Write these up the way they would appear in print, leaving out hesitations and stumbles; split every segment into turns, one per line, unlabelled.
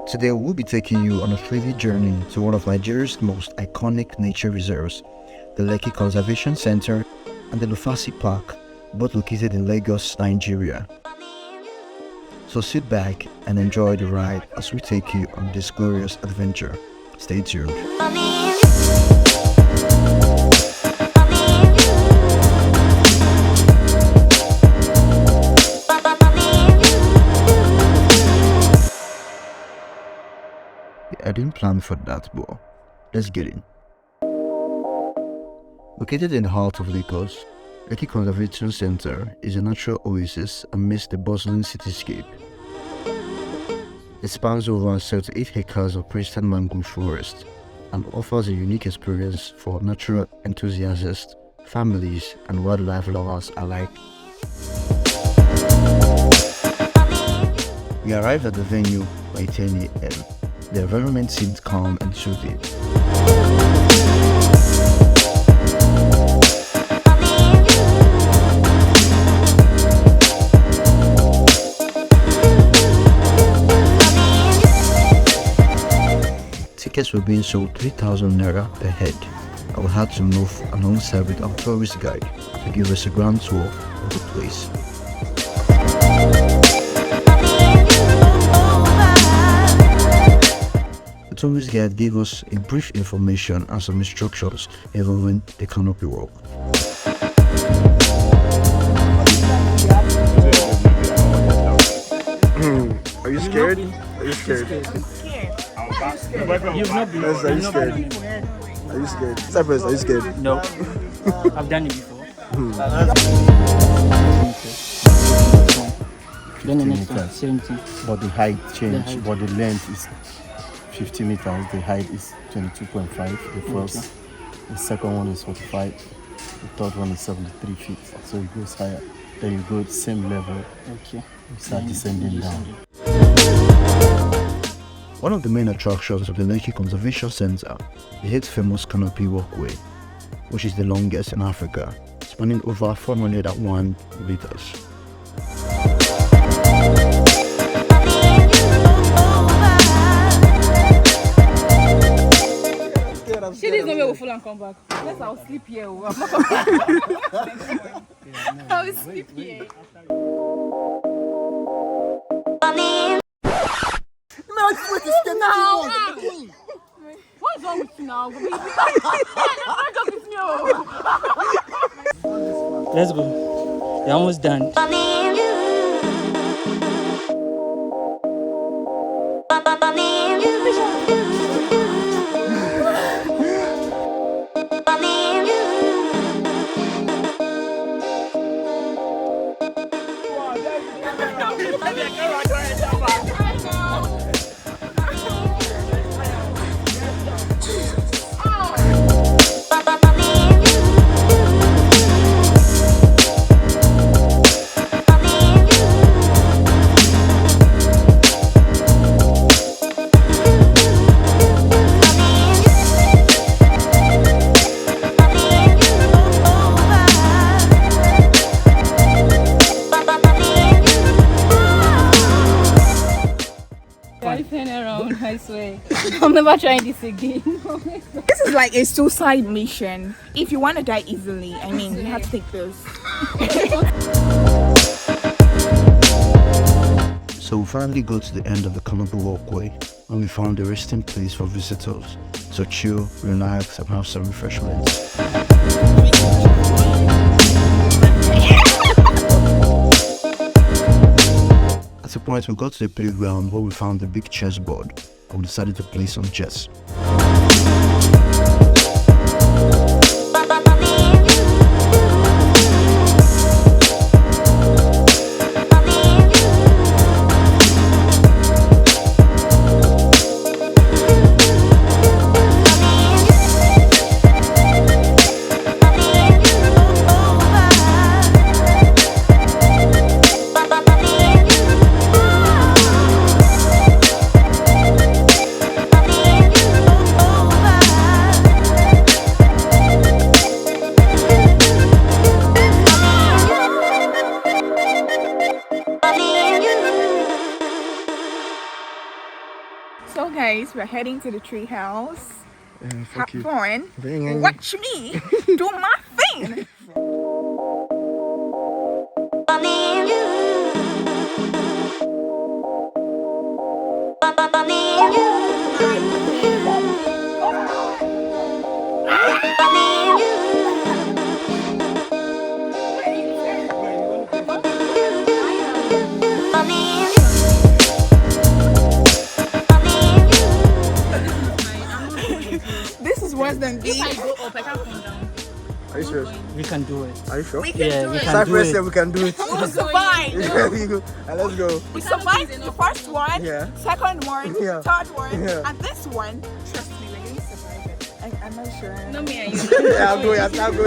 Today we'll be taking you on a thrilling journey to one of Nigeria's most iconic nature reserves, the Lekki Conservation Center and the Lufasi Park, both located in Lagos, Nigeria. So sit back and enjoy the ride as we take you on this glorious adventure. Stay tuned. I didn't plan for that, but let's get in. Located in the heart of Lagos, Lekki Conservation Center is a natural oasis amidst the bustling cityscape. It spans over 78 acres of pristine mangrove forest and offers a unique experience for natural enthusiasts, families, and wildlife lovers alike. We arrived at the venue by 10 a.m. The environment seemed calm and soothing. Tickets were being sold 3,000 naira per head. I would have to move alongside with our tourist guide to give us a grand tour of the place. The tourist guide gave us a brief information and some instructions involving the canopy walk.
Are you scared? Are you scared?
You've not been.
Yes, are you scared? Are you scared? Cypress, are you scared?
No. I've done it before. Then the next one, 70.
But the height changed, but the length is 50 meters, the height is 22.5, the first, the second one is 45, the third one is 73 feet, so it goes higher. Then you go same level,
Okay.
you start descending down.
One of the main attractions of the Lekki Conservation Center is its famous canopy walkway, which is the longest in Africa, spanning over 401 meters.
She is not going to full and come back. Unless I'll sleep here. I'm not coming back. I'll sleep here. What's wrong with you now?
Let's go. We're almost done.
I swear. I'm never trying this again.
This is like a suicide mission. If you want to die easily, I mean, you have to take those.
So we finally got to the end of the canopy walkway and we found a resting place for visitors. So chill, relax and have some refreshments. At a point we got to the playground where we found a big chessboard and we decided to play some chess.
So guys, we're heading to the tree house.
Fuck you.
Have fun.
Bing.
Watch me do my thing. This is worse than this.
I go up, I can't come down.
Are you serious?
We can do it.
Are you sure?
We can
Yeah,
do
we
it.
can
Cypress
do
said
it.
we can do it.
We will survive.
Yeah, we go. Let's go.
We survived the first one,
Yeah.
second one,
Yeah.
third one,
Yeah.
and this one. Trust me, we're going to survive it. I'm not sure.
No, me and you.
Yeah, I'll go. Yes, I'll go.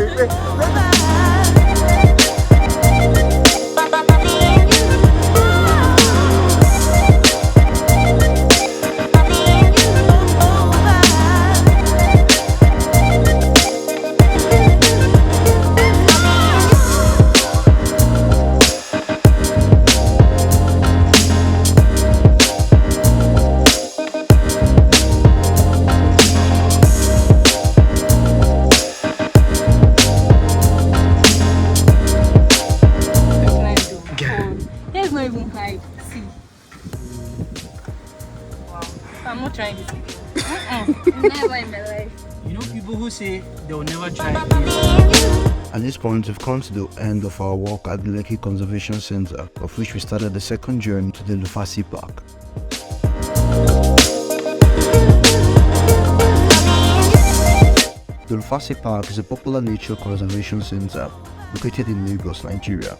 There's not even hide. See. Wow. I'm not trying this again. Never in my life.
You know people who say they will never try.
At this point, we've come to the end of our walk at the Lekki Conservation Center, of which we started the second journey to the Lufasi Park. The Lufasi Park is a popular nature conservation center located in Lagos, Nigeria.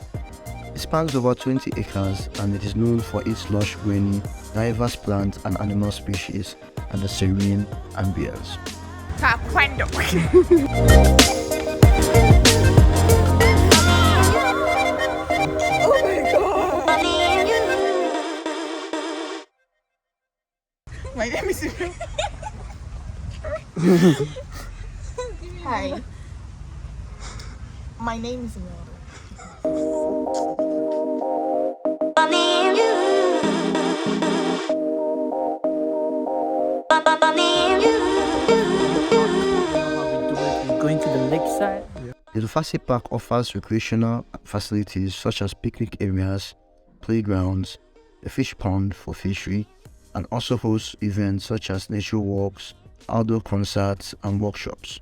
It spans over 20 acres and it is known for its lush greenery, diverse plant and animal species, and a serene ambience.
Taekwondo. Oh my god. My name is Hi. My name is Imelda.
Going to the lakeside.
The Lufasi Park offers recreational facilities such as picnic areas, playgrounds, a fish pond for fishery, and also hosts events such as nature walks, outdoor concerts, and workshops.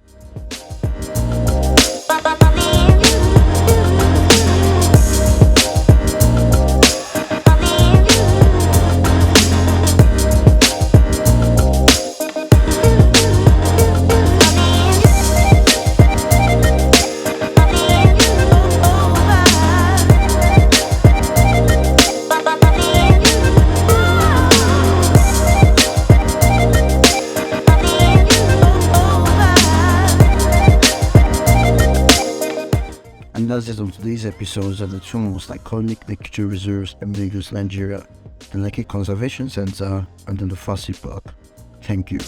And that's it on today's episodes of the two most iconic nature reserves in Lagos, Nigeria, the Lekki Conservation Center and the Lufasi Park. Thank you.